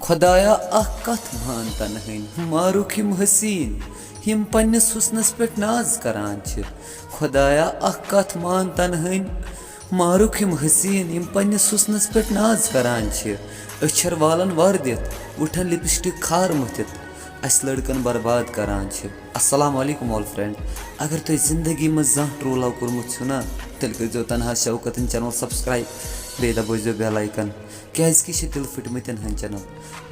खुदाया अख कथ मान तनहन मारुख यम हसीन यम पन्निस हुस्नस पे नाज करान छ। खुदाया अख कथ मान तनहन मारुख यम हसीन यम पन्निस हुस्नस पे नाज करान छ। अक्षर वालन वार दित उठन लिपस्टिक खार मुथित अस लड़कन बर्बाद करान छ। अस्सलाम वालेकुम ऑल फ्रेंड, अगर तुम जिंदगी में जह ट्रू लव कोरमुत छु ना तेल करो तनहा शौकतन चैनल सब्सक्राइब बे दबो बेल आइकन क्या दिल फिटमतन हन चैनल।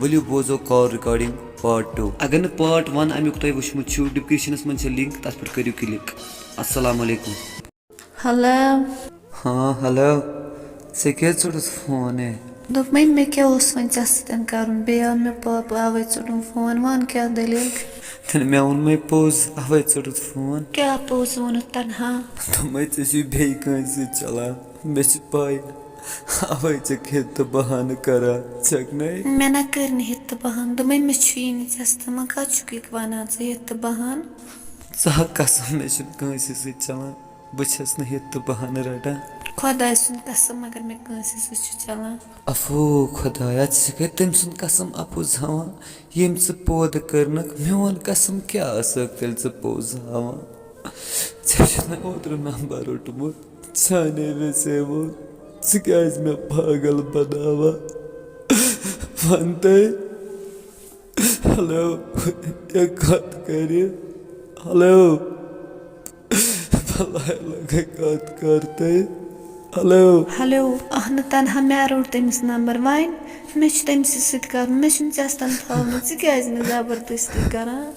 वलियो बोजो कॉल रिकॉर्डिंग पार्ट 2। अगर न पार्ट 1 अमुक तुम वुचमुत छु डिस्क्रिप्शन में लिंक तथ पे करो क्लिक। अस्सलाम वालेकुम। हेलो। हाँ हेलो, से क्या चुड़स फोन है? दोप मे क्या वन सन कर बे मे पाप अवे चुटुम फोन वन क्या दलील तन मे वोन मे पोज अवे चुड़स फोन क्या पोज वोन तनहा तुम बे चलान मे पाई अवे खेत तो बहान करा चक नहीं मे ना कर हित बहान दोपन मे मे कत वन हित बहान कसम मे चलान बस न हित तो बहान रटान खुदा सुन कसम मगर मे चलान। अफो खुदाया तम सुन कसम अपोज हावान यम पोद करनक मोन कसम क्या तेल पोज हावान ओतर नंबर रोटमुत छाने मे सेवो क्या मे पागल बनावा वन हेलो ये कत कर हेलो भला लगे कत करते हेलो हेलो अहन तनहा मे रोट तमिस नंबर वन मे तमस कर मे चस्तन थवन क्या जबरदस्ती करान।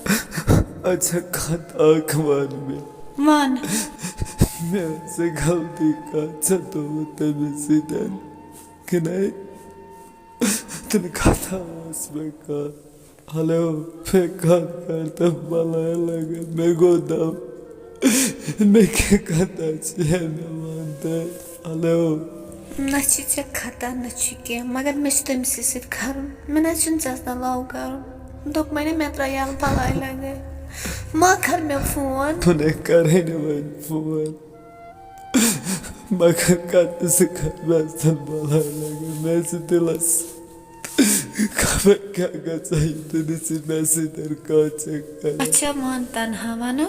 अच्छा कत आख वन मे वन मे से गलती का तो तमिस कि नहीं तुम कथा में का हेलो मे कत करता भला लगे मे गोदाम मे क्या कथा मानते हेलो ना खता ना क्या मगर मे तमिस कर मे ना चस्तन लव कर दोप मैंने मे त्रा भला लगे मा कर मे फोन तूने करे न वन फोन मगर कत से कर भला लगे मे दिलस खबर क्या गई तुझे मे कर अच्छा मान तनहा वन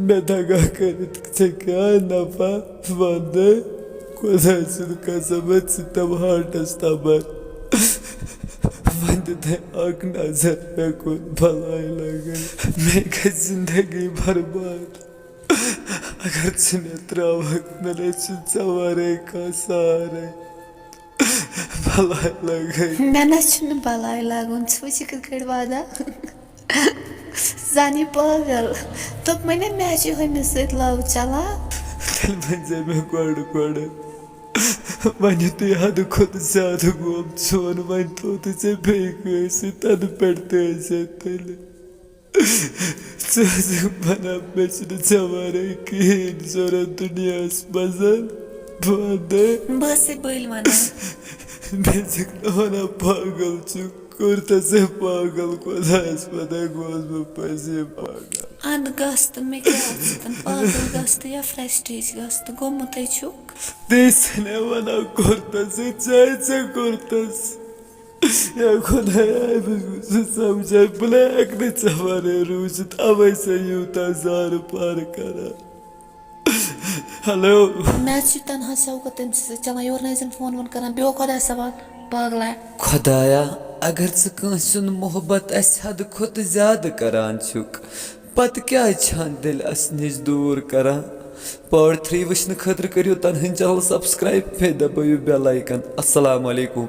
मे दगा कर क्या नफा वन खुदा कसम तम हार्टस तबर वन अक नजर मे कुन भला लगे मे गई जिंदगी बर्बाद अगर मे त्रावक मे सवारे का सारे भला लगे मे ना भला लगन वह कट वादा जानी पागल दोप मैंने मे हमिस लव चलान तेल वन मे गोड़ वन तु हद खुद ज्यादा गोम चोन वन तो बे तन पे तेल बना मे सवारे कहें जरूरत दुनिया मजन बस बल वन मे पागल कुर्ता से पागल खुदा पता गोस बह पजे पागल अद गस तो मे क्या पागल गस तो या फ्रेस्टेज गस तो गोमुत छुक तीसने वना कुर्ता से चाहे कुर्तस या खुदा समझे ब्लैक ने सवारे रूजत अवे से यूता जार पार करा हेलो मे तनहा शौकत तमिस चलान योर न फोन वोन कर बो खुदा सवाल पागला खुदाया अगर सन मोहब्बत हद खुद ज्यादा करान छुक पत क्या छान दिल अस नश दूर करान। पार्ट 3 वुचन खतर करो तनहन चैनल सब्सक्राइब पे दबो बेल आइकन। अस्सलाम वालेकुम।